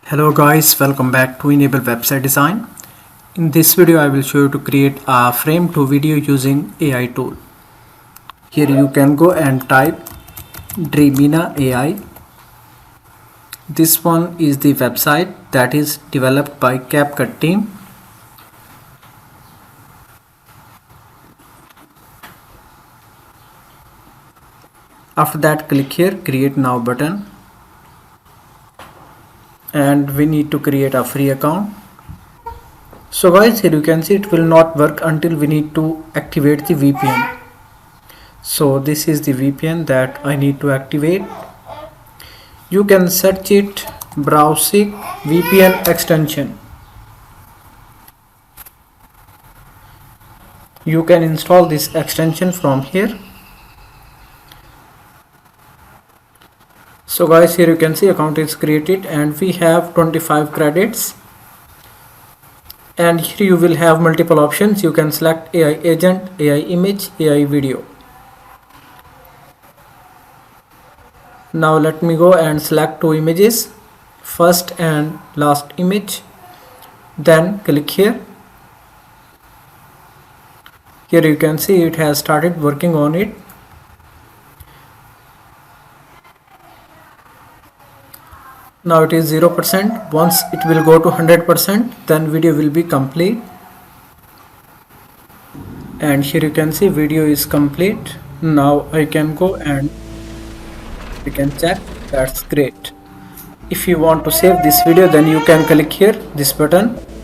Hello guys, welcome back to Enable Website Design. In this video I will show you to create a frame to video using AI tool. Here you can go and type Dreamina AI. This one is the website that is developed by CapCut team. After that, click here create now button. And we need to create a free account. So guys, here you can see it will not work until we need to activate the VPN. So this is the VPN that I need to activate. You can search it browsing VPN extension. You can install this extension from here. So guys, here you can see account is created and we have 25 credits. And here you will have multiple options. You can select AI agent, AI image, AI video. Now let me go and select two images, first and last image. Then click here. Here you can see it has started working on it. Now it is 0%. Once it will go to 100%, then video will be complete. And here you can see video is complete. Now I can go and we can check. That's great. If you want to save this video, then you can click here this button